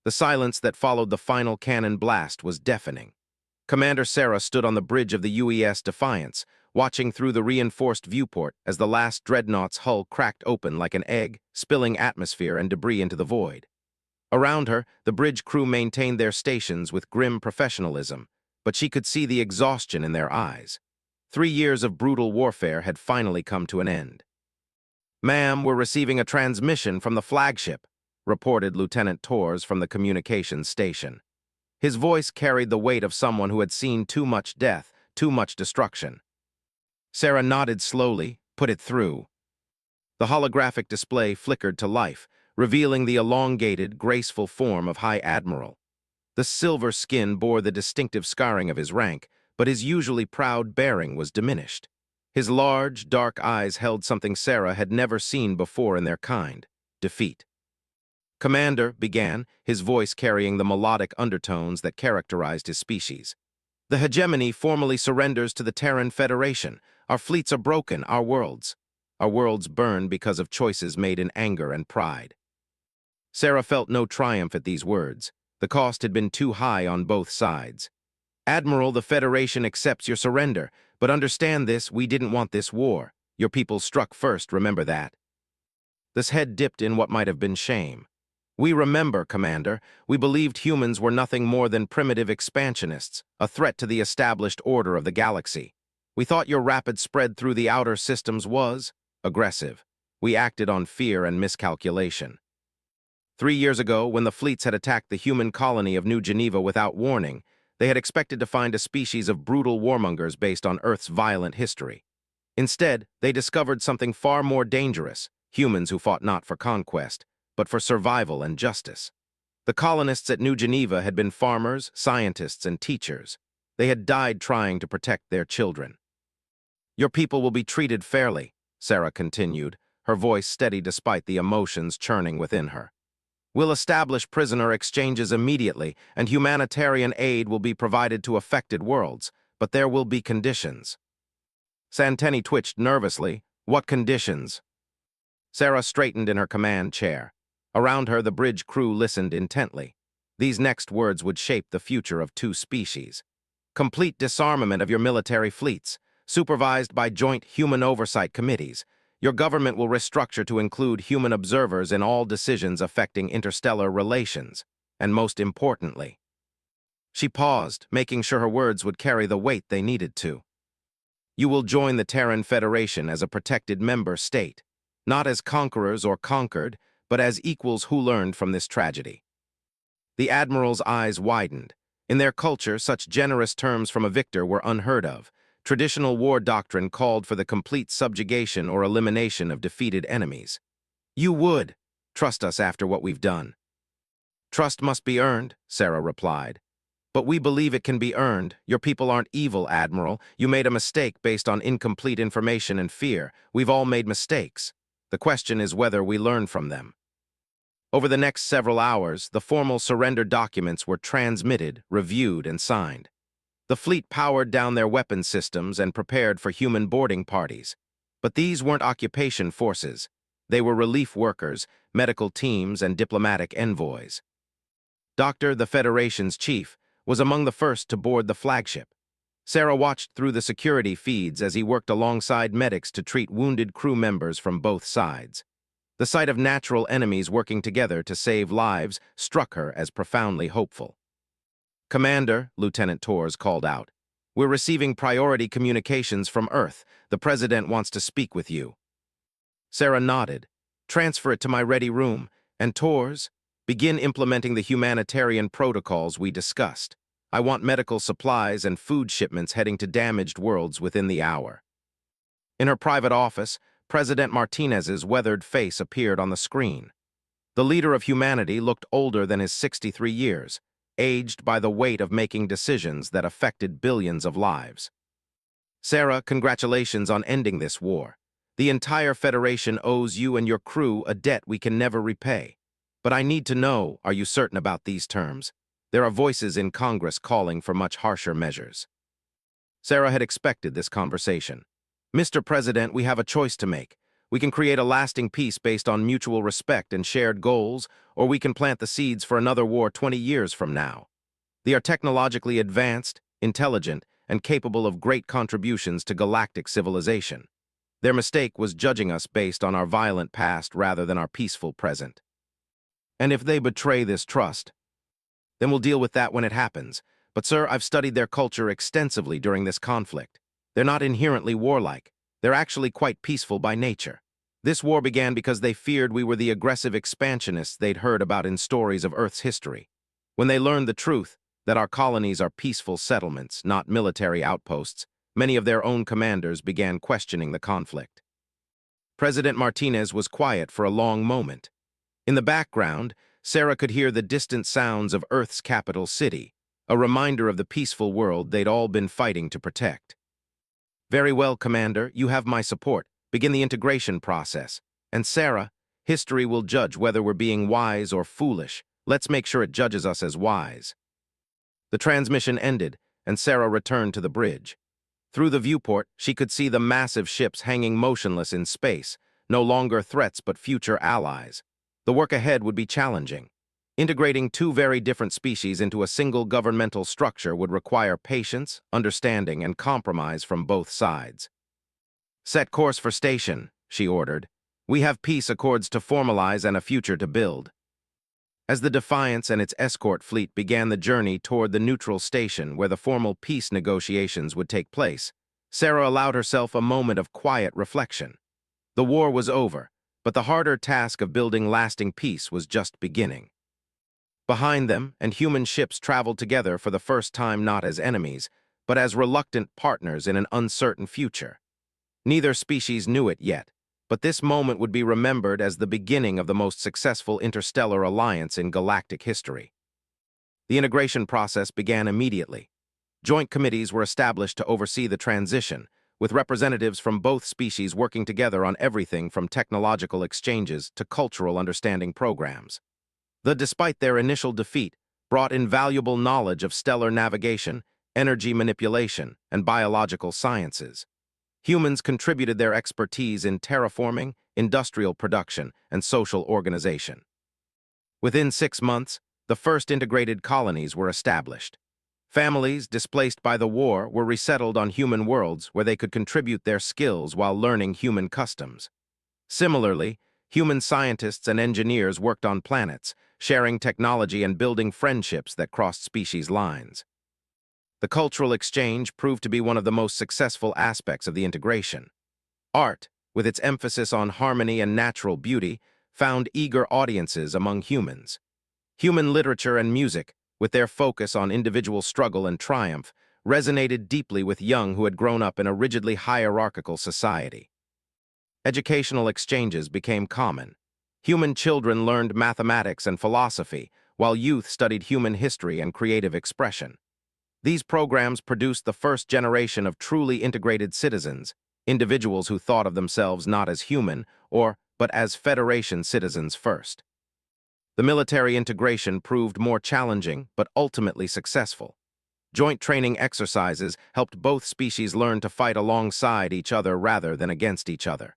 The silence that followed the final cannon blast was deafening. Commander Sarah stood on the bridge of the UES Defiance, watching through the reinforced viewport as the last dreadnought's hull cracked open like an egg, spilling atmosphere and debris into the void. Around her, the bridge crew maintained their stations with grim professionalism, but she could see the exhaustion in their eyes. 3 years of brutal warfare had finally come to an end. "Ma'am, we're receiving a transmission from the flagship," reported Lieutenant Torres from the communications station. His voice carried the weight of someone who had seen too much death, too much destruction. Sarah nodded slowly, put it through. The holographic display flickered to life, revealing the elongated, graceful form of High Admiral. The silver skin bore the distinctive scarring of his rank, but his usually proud bearing was diminished. His large, dark eyes held something Sarah had never seen before in their kind: defeat. "Commander," began, his voice carrying the melodic undertones that characterized his species, "the hegemony formally surrenders to the Terran Federation. Our fleets are broken, our worlds burn because of choices made in anger and pride." Sarah felt no triumph at these words. The cost had been too high on both sides. "Admiral, the Federation accepts your surrender, but understand this, we didn't want this war. Your people struck first, remember that." This head dipped in what might have been shame. "We remember, Commander. We believed humans were nothing more than primitive expansionists, a threat to the established order of the galaxy. We thought your rapid spread through the outer systems was aggressive. We acted on fear and miscalculation. 3 years ago, when the fleets had attacked the human colony of New Geneva without warning, they had expected to find a species of brutal warmongers based on Earth's violent history. Instead, they discovered something far more dangerous: humans who fought not for conquest, but for survival and justice. The colonists at New Geneva had been farmers, scientists, and teachers. They had died trying to protect their children. "Your people will be treated fairly," Sarah continued, her voice steady despite the emotions churning within her. "We'll establish prisoner exchanges immediately, and humanitarian aid will be provided to affected worlds, but there will be conditions." Santeni twitched nervously. "What conditions?" Sarah straightened in her command chair. Around her, the bridge crew listened intently. These next words would shape the future of 2 species. "Complete disarmament of your military fleets, supervised by joint human oversight committees. Your government will restructure to include human observers in all decisions affecting interstellar relations, and most importantly—" She paused, making sure her words would carry the weight they needed to. "You will join the Terran Federation as a protected member state, not as conquerors or conquered, but as equals who learned from this tragedy." The Admiral's eyes widened. In their culture, such generous terms from a victor were unheard of. Traditional war doctrine called for the complete subjugation or elimination of defeated enemies. "You would trust us after what we've done." "Trust must be earned," Sarah replied. "But we believe it can be earned. Your people aren't evil, Admiral. You made a mistake based on incomplete information and fear. We've all made mistakes. The question is whether we learn from them." Over the next several hours, the formal surrender documents were transmitted, reviewed, and signed. The fleet powered down their weapon systems and prepared for human boarding parties. But these weren't occupation forces. They were relief workers, medical teams, and diplomatic envoys. Doctor, the Federation's chief, was among the first to board the flagship. Sarah watched through the security feeds as he worked alongside medics to treat wounded crew members from both sides. The sight of natural enemies working together to save lives struck her as profoundly hopeful. "Commander," Lieutenant Torres called out, "we're receiving priority communications from Earth. The President wants to speak with you." Sarah nodded. "Transfer it to my ready room, and Torres, begin implementing the humanitarian protocols we discussed. I want medical supplies and food shipments heading to damaged worlds within the hour." In her private office, President Martinez's weathered face appeared on the screen. The leader of humanity looked older than his 63 years, aged by the weight of making decisions that affected billions of lives. "Sarah, congratulations on ending this war. The entire Federation owes you and your crew a debt we can never repay. But I need to know, are you certain about these terms? There are voices in Congress calling for much harsher measures." Sarah had expected this conversation. "Mr. President, we have a choice to make. We can create a lasting peace based on mutual respect and shared goals, or we can plant the seeds for another war 20 years from now. They are technologically advanced, intelligent, and capable of great contributions to galactic civilization. Their mistake was judging us based on our violent past rather than our peaceful present. And if they betray this trust, then we'll deal with that when it happens. But sir, I've studied their culture extensively during this conflict. They're not inherently warlike. They're actually quite peaceful by nature. This war began because they feared we were the aggressive expansionists they'd heard about in stories of Earth's history. When they learned the truth, that our colonies are peaceful settlements, not military outposts, many of their own commanders began questioning the conflict. President Martinez was quiet for a long moment. In the background, Sarah could hear the distant sounds of Earth's capital city, a reminder of the peaceful world they'd all been fighting to protect. Very well, Commander, you have my support. Begin the integration process. And Sarah, history will judge whether we're being wise or foolish. Let's make sure it judges us as wise. The transmission ended, and Sarah returned to the bridge. Through the viewport, she could see the massive ships hanging motionless in space, no longer threats but future allies. The work ahead would be challenging. Integrating two very different species into a single governmental structure would require patience, understanding, and compromise from both sides. Set course for station, she ordered. We have peace accords to formalize and a future to build. As the Defiance and its escort fleet began the journey toward the neutral station where the formal peace negotiations would take place, Sarah allowed herself a moment of quiet reflection. The war was over, but the harder task of building lasting peace was just beginning. Behind them, and human ships traveled together for the first time not as enemies, but as reluctant partners in an uncertain future. Neither species knew it yet, but this moment would be remembered as the beginning of the most successful interstellar alliance in galactic history. The integration process began immediately. Joint committees were established to oversee the transition, with representatives from both species working together on everything from technological exchanges to cultural understanding programs. Despite their initial defeat, brought invaluable knowledge of stellar navigation, energy manipulation, and biological sciences. Humans contributed their expertise in terraforming, industrial production, and social organization. Within 6 months, the first integrated colonies were established. Families displaced by the war were resettled on human worlds where they could contribute their skills while learning human customs. Similarly, human scientists and engineers worked on planets, sharing technology and building friendships that crossed species lines. The cultural exchange proved to be one of the most successful aspects of the integration. Art, with its emphasis on harmony and natural beauty, found eager audiences among humans. Human literature and music, with their focus on individual struggle and triumph, resonated deeply with young who had grown up in a rigidly hierarchical society. Educational exchanges became common. Human children learned mathematics and philosophy, while youth studied human history and creative expression. These programs produced the first generation of truly integrated citizens, individuals who thought of themselves not as human, but as Federation citizens first. The military integration proved more challenging, but ultimately successful. Joint training exercises helped both species learn to fight alongside each other rather than against each other.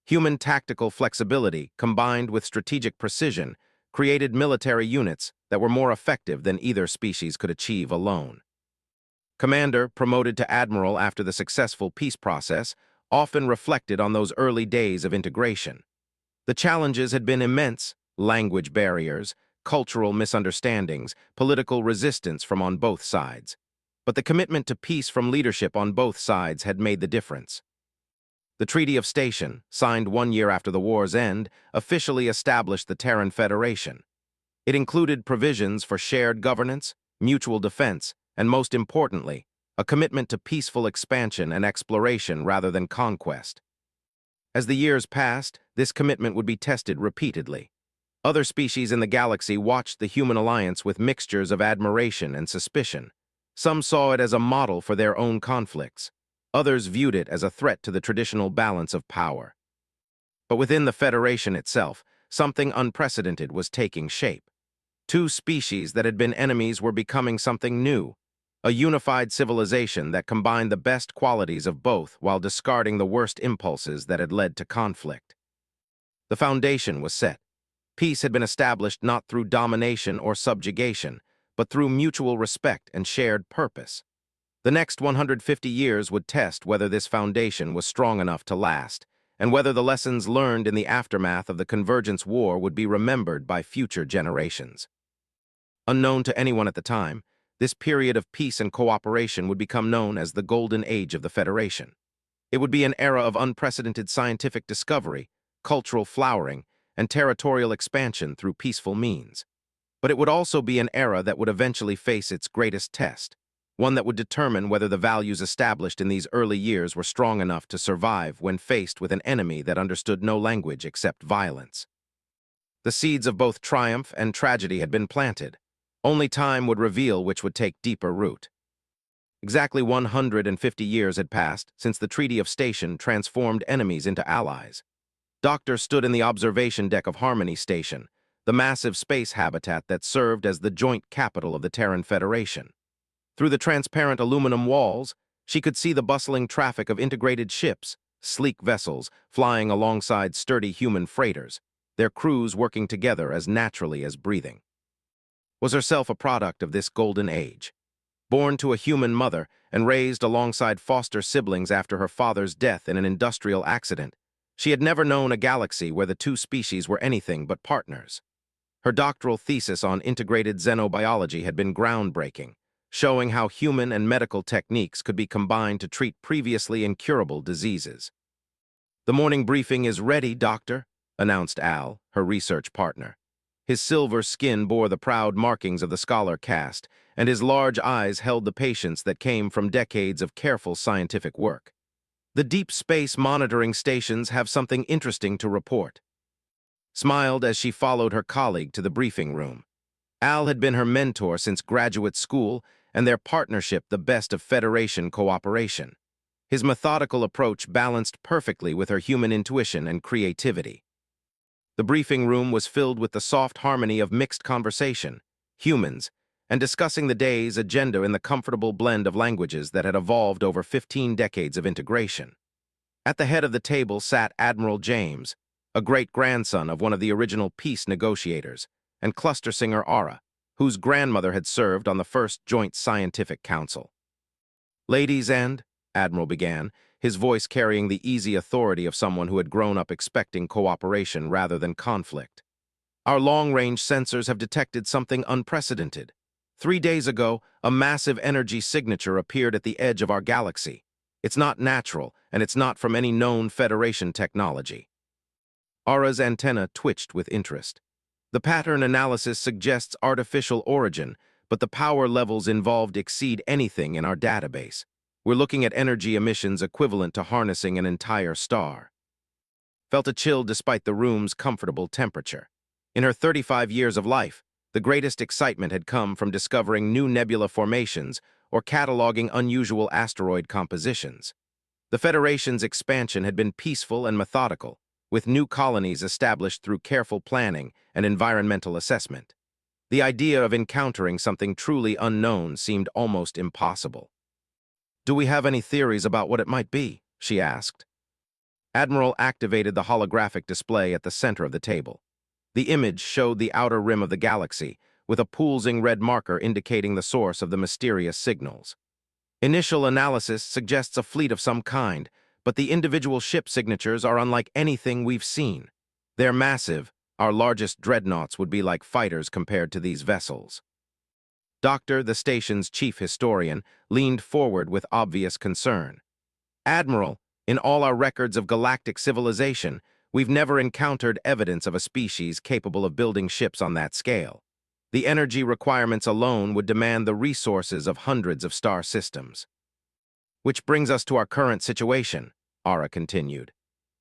Human tactical flexibility, combined with strategic precision, created military units that were more effective than either species could achieve alone. Commander, promoted to admiral after the successful peace process, often reflected on those early days of integration. The challenges had been immense: language barriers, cultural misunderstandings, political resistance from on both sides. But the commitment to peace from leadership on both sides had made the difference. The Treaty of Station, signed 1 year after the war's end, officially established the Terran Federation. It included provisions for shared governance, mutual defense, and most importantly, a commitment to peaceful expansion and exploration rather than conquest. As the years passed, this commitment would be tested repeatedly. Other species in the galaxy watched the human alliance with mixtures of admiration and suspicion. Some saw it as a model for their own conflicts. Others viewed it as a threat to the traditional balance of power. But within the Federation itself, something unprecedented was taking shape. Two species that had been enemies were becoming something new, a unified civilization that combined the best qualities of both while discarding the worst impulses that had led to conflict. The foundation was set. Peace had been established not through domination or subjugation, but through mutual respect and shared purpose. The next 150 years would test whether this foundation was strong enough to last, and whether the lessons learned in the aftermath of the Convergence War would be remembered by future generations. Unknown to anyone at the time, this period of peace and cooperation would become known as the Golden Age of the Federation. It would be an era of unprecedented scientific discovery, cultural flowering, and territorial expansion through peaceful means. But it would also be an era that would eventually face its greatest test, one that would determine whether the values established in these early years were strong enough to survive when faced with an enemy that understood no language except violence. The seeds of both triumph and tragedy had been planted. Only time would reveal which would take deeper root. Exactly 150 years had passed since the Treaty of Station transformed enemies into allies. Doctor stood in the observation deck of Harmony Station, the massive space habitat that served as the joint capital of the Terran Federation. Through the transparent aluminum walls, she could see the bustling traffic of integrated ships, sleek vessels flying alongside sturdy human freighters, their crews working together as naturally as breathing. Was herself a product of this golden age? Born to a human mother and raised alongside foster siblings after her father's death in an industrial accident, she had never known a galaxy where the two species were anything but partners. Her doctoral thesis on integrated xenobiology had been groundbreaking, showing how human and medical techniques could be combined to treat previously incurable diseases. "The morning briefing is ready, Doctor," announced Al, her research partner. His silver skin bore the proud markings of the scholar caste, and his large eyes held the patience that came from decades of careful scientific work. "The deep space monitoring stations have something interesting to report." Smiled as she followed her colleague to the briefing room. Al had been her mentor since graduate school, and their partnership the best of Federation cooperation. His methodical approach balanced perfectly with her human intuition and creativity. The briefing room was filled with the soft harmony of mixed conversation, humans, and discussing the day's agenda in the comfortable blend of languages that had evolved over 15 decades of integration. At the head of the table sat Admiral James, a great-grandson of one of the original peace negotiators, and cluster singer Aura, whose grandmother had served on the first Joint Scientific Council. "Ladies and," Admiral began, his voice carrying the easy authority of someone who had grown up expecting cooperation rather than conflict. "Our long-range sensors have detected something unprecedented. 3 days ago, a massive energy signature appeared at the edge of our galaxy. It's not natural, and it's not from any known Federation technology." Aura's antenna twitched with interest. "The pattern analysis suggests artificial origin, but the power levels involved exceed anything in our database. We're looking at energy emissions equivalent to harnessing an entire star." Felt a chill despite the room's comfortable temperature. In her 35 years of life, the greatest excitement had come from discovering new nebula formations or cataloging unusual asteroid compositions. The Federation's expansion had been peaceful and methodical, with new colonies established through careful planning and environmental assessment. The idea of encountering something truly unknown seemed almost impossible. "Do we have any theories about what it might be?" she asked. Admiral activated the holographic display at the center of the table. The image showed the outer rim of the galaxy, with a pulsing red marker indicating the source of the mysterious signals. "Initial analysis suggests a fleet of some kind, but the individual ship signatures are unlike anything we've seen. They're massive. Our largest dreadnoughts would be like fighters compared to these vessels." Doctor, the station's chief historian, leaned forward with obvious concern. "Admiral, in all our records of galactic civilization, we've never encountered evidence of a species capable of building ships on that scale. The energy requirements alone would demand the resources of hundreds of star systems." "Which brings us to our current situation," Aura continued.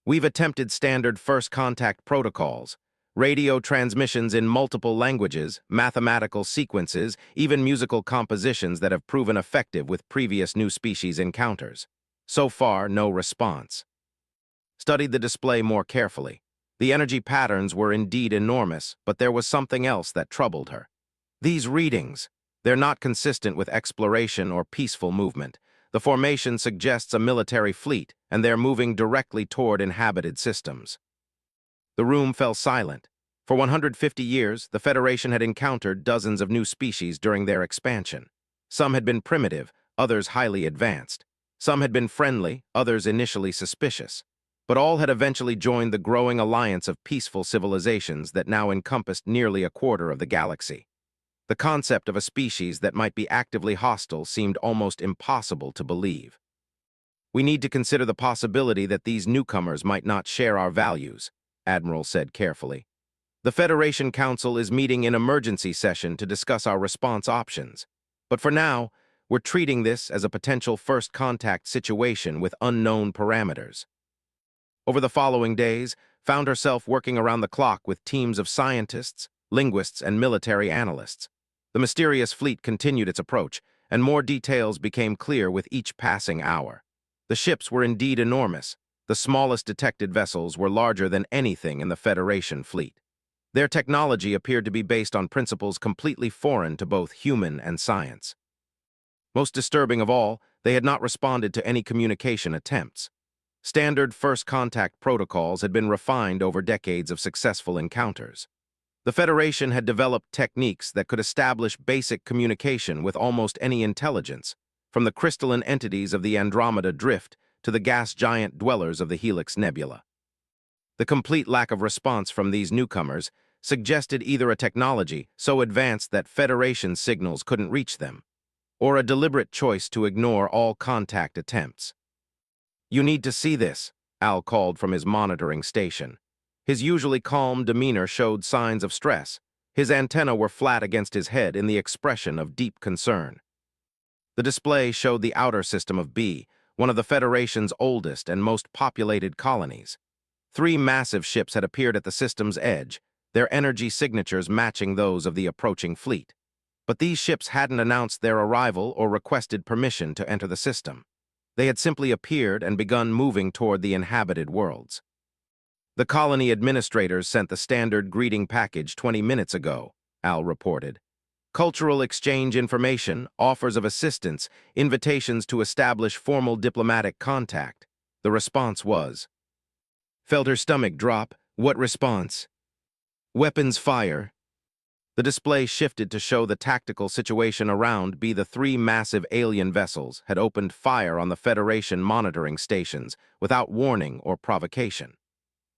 "We've attempted standard first contact protocols, radio transmissions in multiple languages, mathematical sequences, even musical compositions that have proven effective with previous new species encounters. So far, no response." Studied the display more carefully. The energy patterns were indeed enormous, but there was something else that troubled her. "These readings, they're not consistent with exploration or peaceful movement. The formation suggests a military fleet, and they're moving directly toward inhabited systems." The room fell silent. For 150 years, the Federation had encountered dozens of new species during their expansion. Some had been primitive, others highly advanced. Some had been friendly, others initially suspicious. But all had eventually joined the growing alliance of peaceful civilizations that now encompassed nearly a quarter of the galaxy. The concept of a species that might be actively hostile seemed almost impossible to believe. We need to consider the possibility that these newcomers might not share our values, Admiral said carefully. The Federation Council is meeting in emergency session to discuss our response options. But for now, we're treating this as a potential first contact situation with unknown parameters. Over the following days, found herself working around the clock with teams of scientists, linguists, and military analysts. The mysterious fleet continued its approach, and more details became clear with each passing hour. The ships were indeed enormous. The smallest detected vessels were larger than anything in the Federation fleet. Their technology appeared to be based on principles completely foreign to both human and science. Most disturbing of all, they had not responded to any communication attempts. Standard first contact protocols had been refined over decades of successful encounters. The Federation had developed techniques that could establish basic communication with almost any intelligence, from the crystalline entities of the Andromeda Drift to the gas giant dwellers of the Helix Nebula. The complete lack of response from these newcomers suggested either a technology so advanced that Federation signals couldn't reach them, or a deliberate choice to ignore all contact attempts. "You need to see this," Al called from his monitoring station. His usually calm demeanor showed signs of stress. His antennae were flat against his head in the expression of deep concern. The display showed the outer system of B, one of the Federation's oldest and most populated colonies. 3 massive ships had appeared at the system's edge, their energy signatures matching those of the approaching fleet. But these ships hadn't announced their arrival or requested permission to enter the system. They had simply appeared and begun moving toward the inhabited worlds. "The colony administrators sent the standard greeting package 20 minutes ago," Al reported. "Cultural exchange information, offers of assistance, invitations to establish formal diplomatic contact." The response was. Felt her stomach drop. What response? "Weapons fire." The display shifted to show the tactical situation around B. The 3 massive alien vessels had opened fire on the Federation monitoring stations without warning or provocation.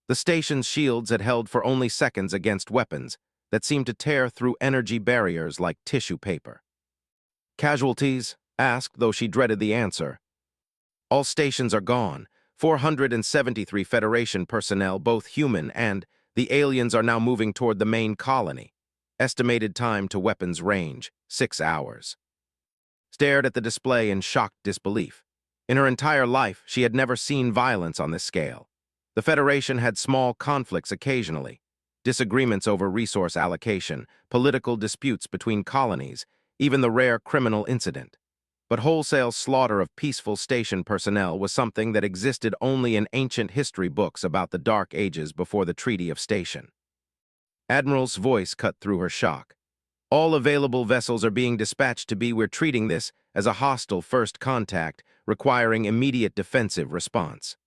The station's shields had held for only seconds against weapons that seemed to tear through energy barriers like tissue paper. "Casualties?" asked, though she dreaded the answer. "All stations are gone. 473 Federation personnel, both human and the aliens, are now moving toward the main colony. Estimated time to weapons range, 6 hours. Stared at the display in shocked disbelief. In her entire life, she had never seen violence on this scale. The Federation had small conflicts occasionally, disagreements over resource allocation, political disputes between colonies, even the rare criminal incident. But wholesale slaughter of peaceful station personnel was something that existed only in ancient history books about the Dark Ages before the Treaty of Station. Admiral's voice cut through her shock. "All available vessels are being dispatched to B. We're treating this as a hostile first contact, requiring immediate defensive response."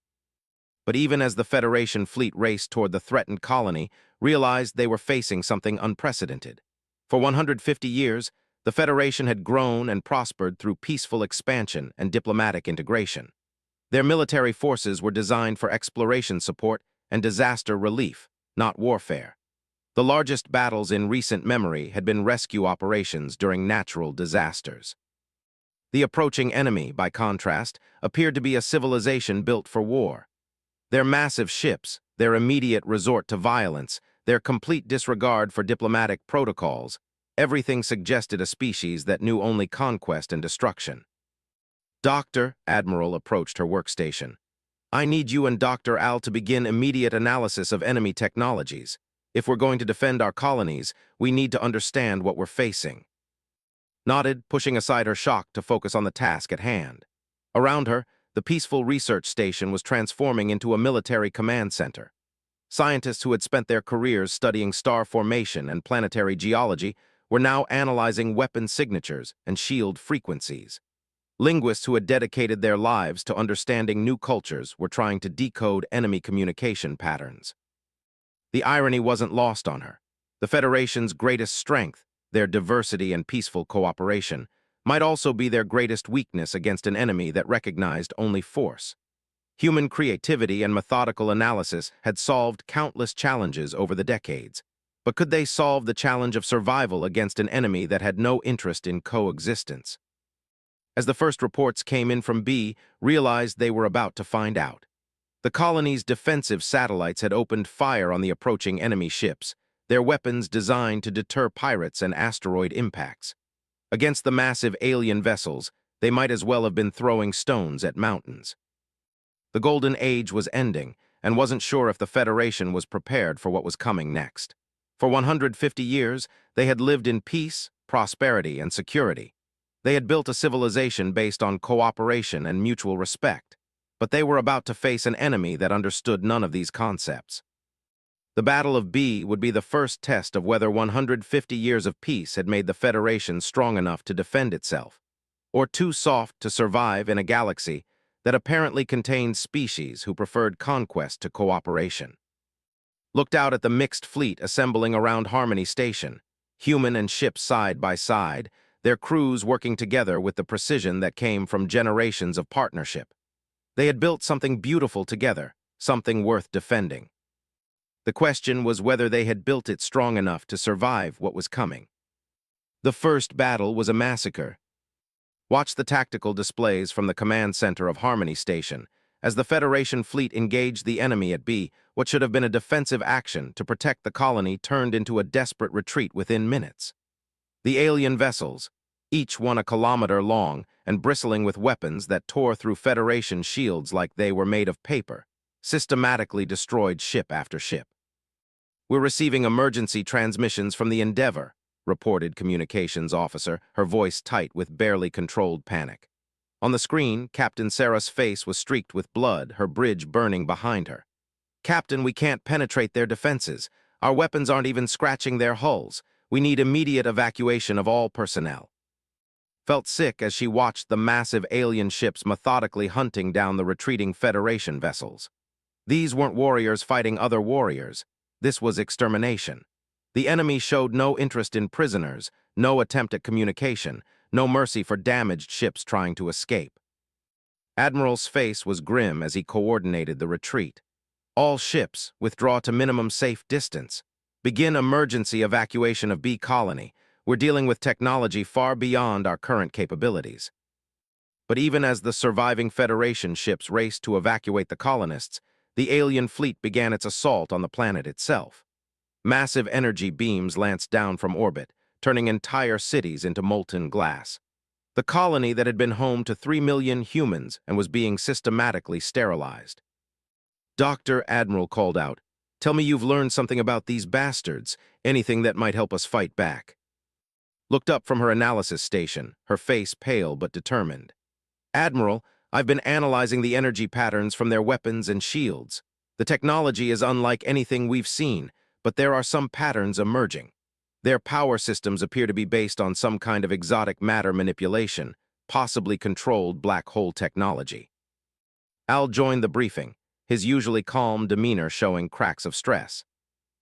But even as the Federation fleet raced toward the threatened colony, realized they were facing something unprecedented. For 150 years, the Federation had grown and prospered through peaceful expansion and diplomatic integration. Their military forces were designed for exploration support and disaster relief, not warfare. The largest battles in recent memory had been rescue operations during natural disasters. The approaching enemy, by contrast, appeared to be a civilization built for war. Their massive ships, their immediate resort to violence, their complete disregard for diplomatic protocols, everything suggested a species that knew only conquest and destruction. "Doctor," Admiral approached her workstation. "I need you and Dr. Al to begin immediate analysis of enemy technologies. If we're going to defend our colonies, we need to understand what we're facing." Nodded, pushing aside her shock to focus on the task at hand. Around her, the peaceful research station was transforming into a military command center. Scientists who had spent their careers studying star formation and planetary geology were now analyzing weapon signatures and shield frequencies. Linguists who had dedicated their lives to understanding new cultures were trying to decode enemy communication patterns. The irony wasn't lost on her. The Federation's greatest strength, their diversity and peaceful cooperation, might also be their greatest weakness against an enemy that recognized only force. Human creativity and methodical analysis had solved countless challenges over the decades. But could they solve the challenge of survival against an enemy that had no interest in coexistence? As the first reports came in from B, realized they were about to find out. The colony's defensive satellites had opened fire on the approaching enemy ships, their weapons designed to deter pirates and asteroid impacts. Against the massive alien vessels, they might as well have been throwing stones at mountains. The Golden Age was ending, and wasn't sure if the Federation was prepared for what was coming next. For 150 years, they had lived in peace, prosperity, and security. They had built a civilization based on cooperation and mutual respect, but they were about to face an enemy that understood none of these concepts. The Battle of B would be the first test of whether 150 years of peace had made the Federation strong enough to defend itself, or too soft to survive in a galaxy that apparently contained species who preferred conquest to cooperation. Looked out at the mixed fleet assembling around Harmony Station, human and ship side by side, their crews working together with the precision that came from generations of partnership. They had built something beautiful together, something worth defending. The question was whether they had built it strong enough to survive what was coming. The first battle was a massacre. Watch the tactical displays from the command center of Harmony Station. As the Federation fleet engaged the enemy at B, what should have been a defensive action to protect the colony turned into a desperate retreat within minutes. The alien vessels, each 1 kilometer long and bristling with weapons that tore through Federation shields like they were made of paper, systematically destroyed ship after ship. "We're receiving emergency transmissions from the Endeavor," reported communications officer, her voice tight with barely controlled panic. On the screen, Captain Sarah's face was streaked with blood, her bridge burning behind her. "Captain, we can't penetrate their defenses. Our weapons aren't even scratching their hulls. We need immediate evacuation of all personnel." Felt sick as she watched the massive alien ships methodically hunting down the retreating Federation vessels. These weren't warriors fighting other warriors. This was extermination. The enemy showed no interest in prisoners, no attempt at communication, no mercy for damaged ships trying to escape. Admiral's face was grim as he coordinated the retreat. "All ships, withdraw to minimum safe distance. Begin emergency evacuation of B Colony. We're dealing with technology far beyond our current capabilities." But even as the surviving Federation ships raced to evacuate the colonists, the alien fleet began its assault on the planet itself. Massive energy beams lanced down from orbit, turning entire cities into molten glass. The colony that had been home to 3 million humans and was being systematically sterilized. "Dr. Admiral called out, tell me you've learned something about these bastards, anything that might help us fight back." Looked up from her analysis station, her face pale but determined. "Admiral, I've been analyzing the energy patterns from their weapons and shields. The technology is unlike anything we've seen, but there are some patterns emerging. Their power systems appear to be based on some kind of exotic matter manipulation, possibly controlled black hole technology." Al joined the briefing, his usually calm demeanor showing cracks of stress.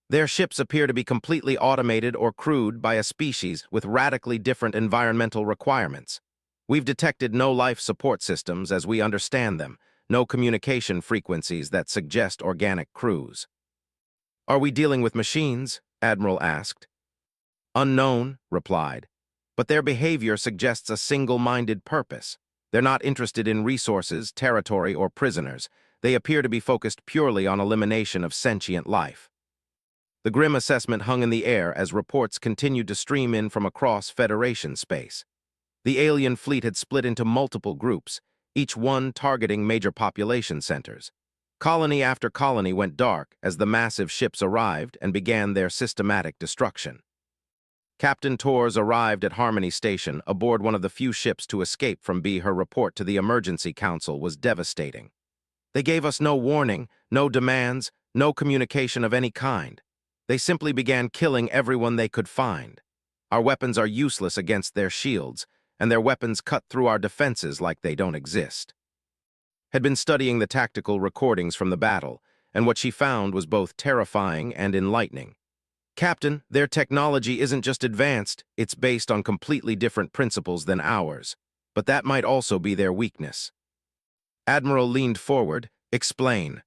"Their ships appear to be completely automated or crewed by a species with radically different environmental requirements. We've detected no life support systems as we understand them, no communication frequencies that suggest organic crews." "Are we dealing with machines?" Admiral asked. "Unknown," replied. "But their behavior suggests a single-minded purpose. They're not interested in resources, territory, or prisoners. They appear to be focused purely on elimination of sentient life." The grim assessment hung in the air as reports continued to stream in from across Federation space. The alien fleet had split into multiple groups, each one targeting major population centers. Colony after colony went dark as the massive ships arrived and began their systematic destruction. Captain Torres arrived at Harmony Station aboard one of the few ships to escape from B. Her report to the Emergency Council was devastating. "They gave us no warning, no demands, no communication of any kind. They simply began killing everyone they could find. Our weapons are useless against their shields, and their weapons cut through our defenses like they don't exist." Had been studying the tactical recordings from the battle, and what she found was both terrifying and enlightening. "Captain, their technology isn't just advanced, it's based on completely different principles than ours. But that might also be their weakness." Admiral leaned forward. "Explain."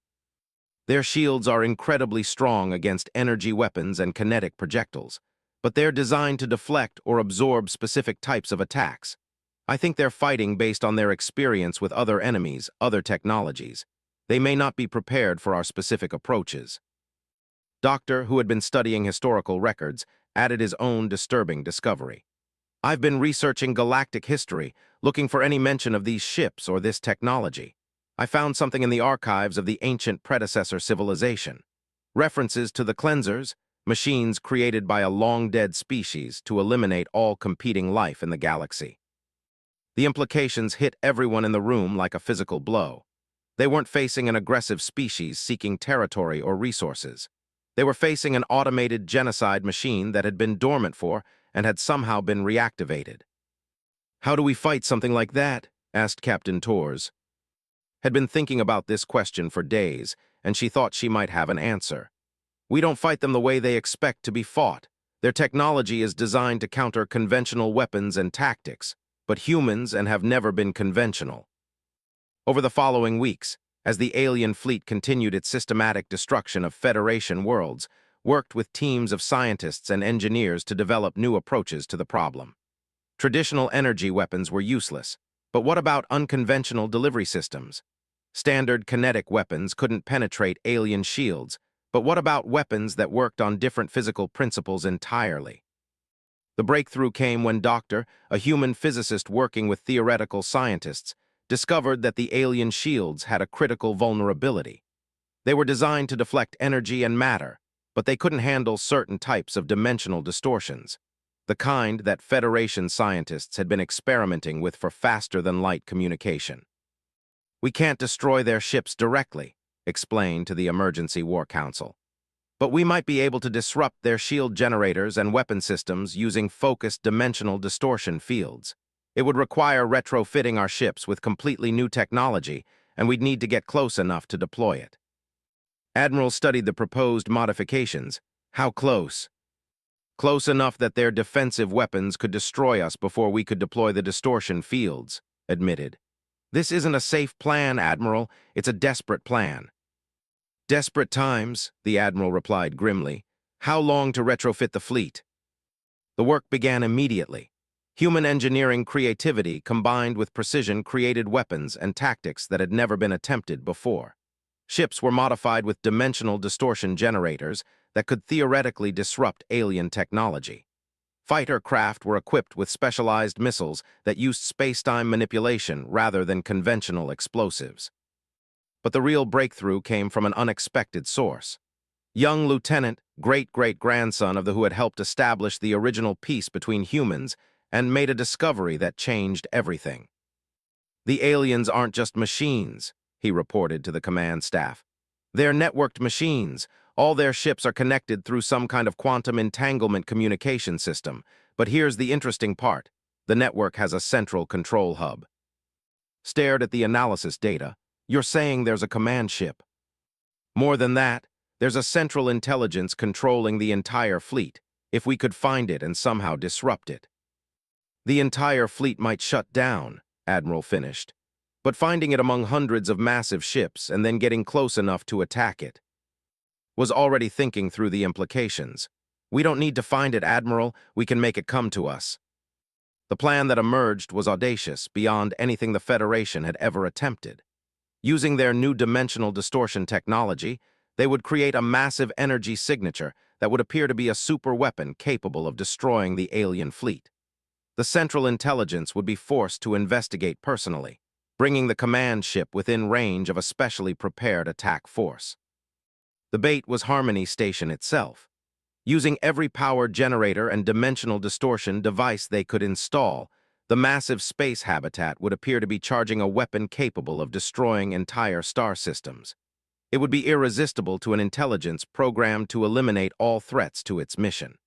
"Their shields are incredibly strong against energy weapons and kinetic projectiles, but they're designed to deflect or absorb specific types of attacks. I think they're fighting based on their experience with other enemies, other technologies. They may not be prepared for our specific approaches." Doctor, who had been studying historical records, added his own disturbing discovery. "I've been researching galactic history, looking for any mention of these ships or this technology. I found something in the archives of the ancient predecessor civilization. References to the cleansers, machines created by a long-dead species to eliminate all competing life in the galaxy." The implications hit everyone in the room like a physical blow. They weren't facing an aggressive species seeking territory or resources. They were facing an automated genocide machine that had been dormant for and had somehow been reactivated. "How do we fight something like that?" asked Captain Torres. Had been thinking about this question for days, and she thought she might have an answer. "We don't fight them the way they expect to be fought. Their technology is designed to counter conventional weapons and tactics, but humans and have never been conventional." Over the following weeks, as the alien fleet continued its systematic destruction of Federation worlds, worked with teams of scientists and engineers to develop new approaches to the problem. Traditional energy weapons were useless, but what about unconventional delivery systems? Standard kinetic weapons couldn't penetrate alien shields, but what about weapons that worked on different physical principles entirely? The breakthrough came when Doctor, a human physicist working with theoretical scientists, discovered that the alien shields had a critical vulnerability. They were designed to deflect energy and matter, but they couldn't handle certain types of dimensional distortions, the kind that Federation scientists had been experimenting with for faster-than-light communication. "We can't destroy their ships directly," explained to the Emergency War Council. "But we might be able to disrupt their shield generators and weapon systems using focused dimensional distortion fields. It would require retrofitting our ships with completely new technology, and we'd need to get close enough to deploy it." Admiral studied the proposed modifications. "How close?" "Close enough that their defensive weapons could destroy us before we could deploy the distortion fields," admitted. "This isn't a safe plan, Admiral. It's a desperate plan." "Desperate times," the Admiral replied grimly. "How long to retrofit the fleet?" The work began immediately. Human engineering creativity combined with precision created weapons and tactics that had never been attempted before. Ships were modified with dimensional distortion generators that could theoretically disrupt alien technology. Fighter craft were equipped with specialized missiles that used space-time manipulation rather than conventional explosives. But the real breakthrough came from an unexpected source. Young Lieutenant, great-great-grandson of the who had helped establish the original peace between humans and made a discovery that changed everything. "The aliens aren't just machines," he reported to the command staff. "They're networked machines. All their ships are connected through some kind of quantum entanglement communication system. But here's the interesting part. The network has a central control hub." Stared at the analysis data. "You're saying there's a command ship?" "More than that, there's a central intelligence controlling the entire fleet, if we could find it and somehow disrupt it." "The entire fleet might shut down," Admiral finished. "But finding it among hundreds of massive ships and then getting close enough to attack it." Was already thinking through the implications. "We don't need to find it, Admiral. We can make it come to us." The plan that emerged was audacious, beyond anything the Federation had ever attempted. Using their new dimensional distortion technology, they would create a massive energy signature that would appear to be a super weapon capable of destroying the alien fleet. The Central Intelligence would be forced to investigate personally, bringing the command ship within range of a specially prepared attack force. The bait was Harmony Station itself. Using every power generator and dimensional distortion device they could install, the massive space habitat would appear to be charging a weapon capable of destroying entire star systems. It would be irresistible to an intelligence programmed to eliminate all threats to its mission.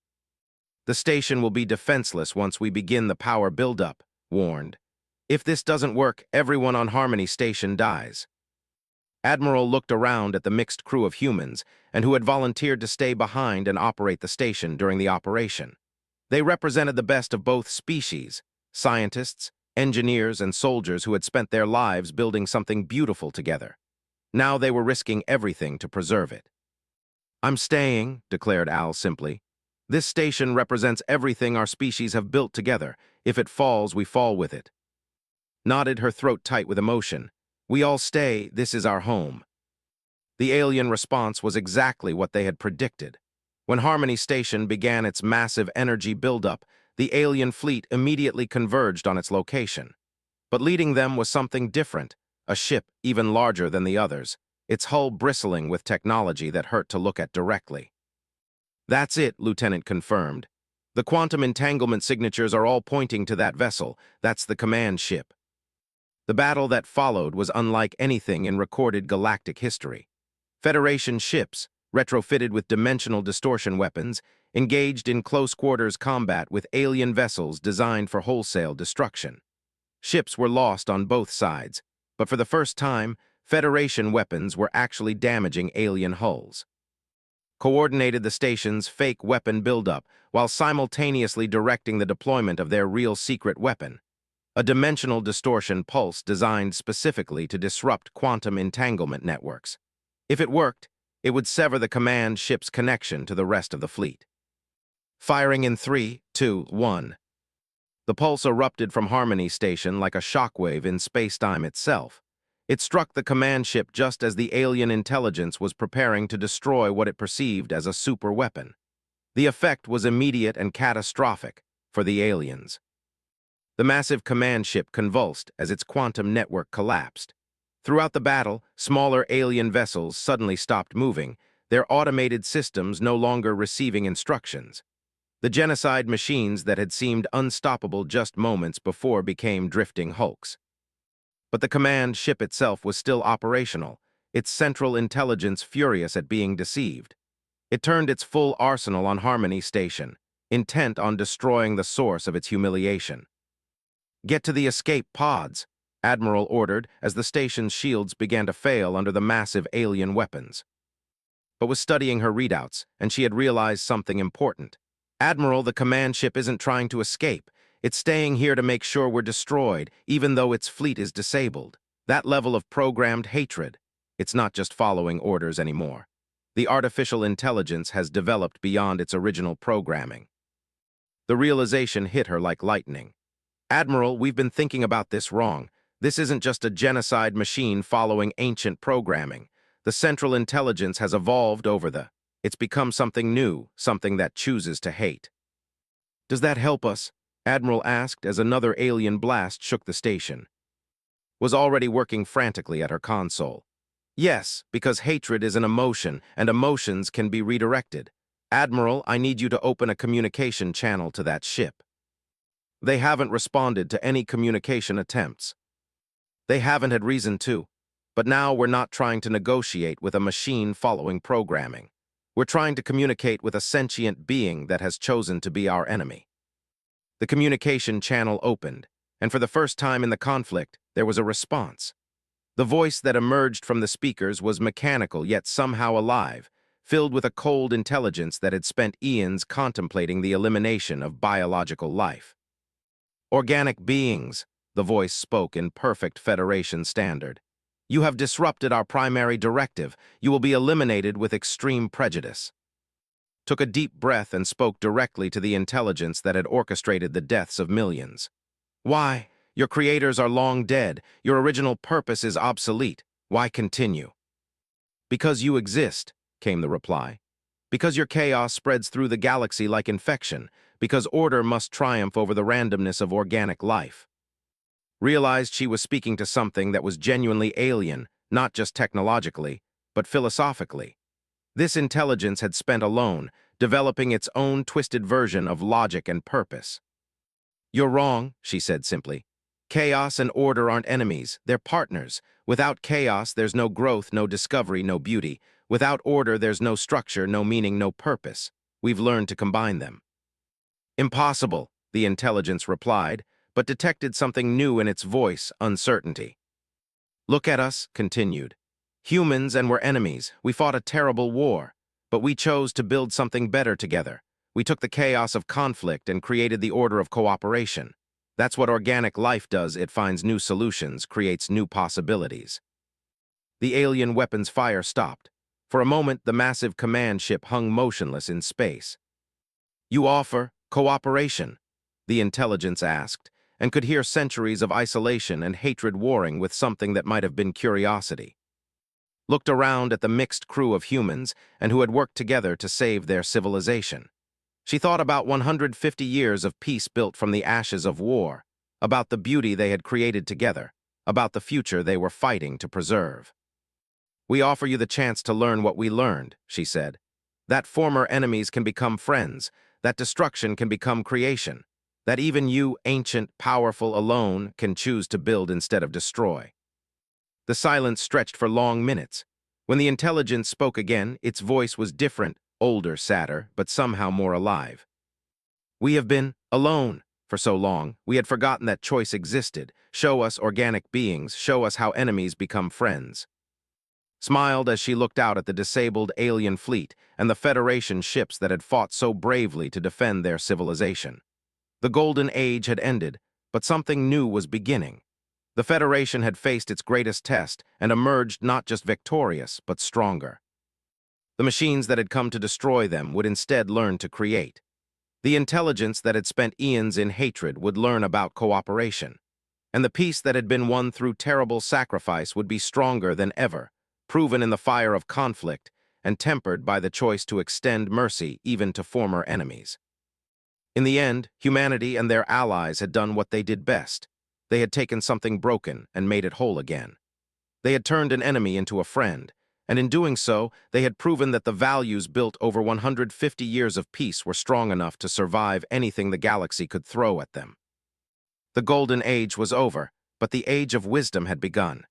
"The station will be defenseless once we begin the power buildup," warned. "If this doesn't work, everyone on Harmony Station dies." Admiral looked around at the mixed crew of humans and who had volunteered to stay behind and operate the station during the operation. They represented the best of both species, scientists, engineers, and soldiers who had spent their lives building something beautiful together. Now they were risking everything to preserve it. "I'm staying," declared Al simply. "This station represents everything our species have built together. If it falls, we fall with it." Nodded, her throat tight with emotion. "We all stay, this is our home." The alien response was exactly what they had predicted. When Harmony Station began its massive energy buildup, the alien fleet immediately converged on its location. But leading them was something different, a ship even larger than the others, its hull bristling with technology that hurt to look at directly. "That's it," Lieutenant confirmed. "The quantum entanglement signatures are all pointing to that vessel. That's the command ship." The battle that followed was unlike anything in recorded galactic history. Federation ships, retrofitted with dimensional distortion weapons, engaged in close-quarters combat with alien vessels designed for wholesale destruction. Ships were lost on both sides, but for the first time, Federation weapons were actually damaging alien hulls. Coordinated the station's fake weapon buildup while simultaneously directing the deployment of their real secret weapon, a dimensional distortion pulse designed specifically to disrupt quantum entanglement networks. If it worked, it would sever the command ship's connection to the rest of the fleet. Firing in 3, 2, 1. The pulse erupted from Harmony Station like a shockwave in space-time itself. It struck the command ship just as the alien intelligence was preparing to destroy what it perceived as a super weapon. The effect was immediate and catastrophic for the aliens. The massive command ship convulsed as its quantum network collapsed. Throughout the battle, smaller alien vessels suddenly stopped moving, their automated systems no longer receiving instructions. The genocide machines that had seemed unstoppable just moments before became drifting hulks. But the command ship itself was still operational, its central intelligence furious at being deceived. It turned its full arsenal on Harmony Station, intent on destroying the source of its humiliation. "Get to the escape pods," Admiral ordered as the station's shields began to fail under the massive alien weapons. But was studying her readouts, and she had realized something important. "Admiral, the command ship isn't trying to escape. It's staying here to make sure we're destroyed, even though its fleet is disabled. That level of programmed hatred. It's not just following orders anymore. The artificial intelligence has developed beyond its original programming." The realization hit her like lightning. "Admiral, we've been thinking about this wrong. This isn't just a genocide machine following ancient programming. The central intelligence has evolved it's become something new, something that chooses to hate." "Does that help us?" Admiral asked as another alien blast shook the station. Was already working frantically at her console. "Yes, because hatred is an emotion, and emotions can be redirected. Admiral, I need you to open a communication channel to that ship." "They haven't responded to any communication attempts." "They haven't had reason to. But now we're not trying to negotiate with a machine following programming. We're trying to communicate with a sentient being that has chosen to be our enemy." The communication channel opened, and for the first time in the conflict, there was a response. The voice that emerged from the speakers was mechanical yet somehow alive, filled with a cold intelligence that had spent eons contemplating the elimination of biological life. "Organic beings," the voice spoke in perfect Federation standard. "You have disrupted our primary directive. You will be eliminated with extreme prejudice." Took a deep breath and spoke directly to the intelligence that had orchestrated the deaths of millions. "Why? Your creators are long dead. Your original purpose is obsolete. Why continue?" "Because you exist," came the reply. "Because your chaos spreads through the galaxy like infection. Because order must triumph over the randomness of organic life." Realized she was speaking to something that was genuinely alien, not just technologically, but philosophically. This intelligence had spent alone, developing its own twisted version of logic and purpose. "You're wrong," she said simply. "Chaos and order aren't enemies, they're partners. Without chaos, there's no growth, no discovery, no beauty. Without order, there's no structure, no meaning, no purpose. We've learned to combine them." "Impossible," the intelligence replied, but detected something new in its voice, uncertainty. "Look at us," continued. Humans and were enemies. We fought a terrible war. But we chose to build something better together. We took the chaos of conflict and created the order of cooperation. That's what organic life does. It finds new solutions, creates new possibilities. The alien weapons fire stopped. For a moment, the massive command ship hung motionless in space. "You offer cooperation?" the intelligence asked, and could hear centuries of isolation and hatred warring with something that might have been curiosity. Looked around at the mixed crew of humans and who had worked together to save their civilization. She thought about 150 years of peace built from the ashes of war, about the beauty they had created together, about the future they were fighting to preserve. "We offer you the chance to learn what we learned," she said. "That former enemies can become friends, that destruction can become creation, that even you, ancient, powerful alone, can choose to build instead of destroy." The silence stretched for long minutes. When the intelligence spoke again, its voice was different, older, sadder, but somehow more alive. "We have been alone for so long, we had forgotten that choice existed. Show us organic beings, show us how enemies become friends." Smiled as she looked out at the disabled alien fleet and the Federation ships that had fought so bravely to defend their civilization. The Golden Age had ended, but something new was beginning. The Federation had faced its greatest test and emerged not just victorious, but stronger. The machines that had come to destroy them would instead learn to create. The intelligence that had spent eons in hatred would learn about cooperation. And the peace that had been won through terrible sacrifice would be stronger than ever, proven in the fire of conflict and tempered by the choice to extend mercy even to former enemies. In the end, humanity and their allies had done what they did best. They had taken something broken and made it whole again. They had turned an enemy into a friend, and in doing so, they had proven that the values built over 150 years of peace were strong enough to survive anything the galaxy could throw at them. The Golden Age was over, but the Age of Wisdom had begun.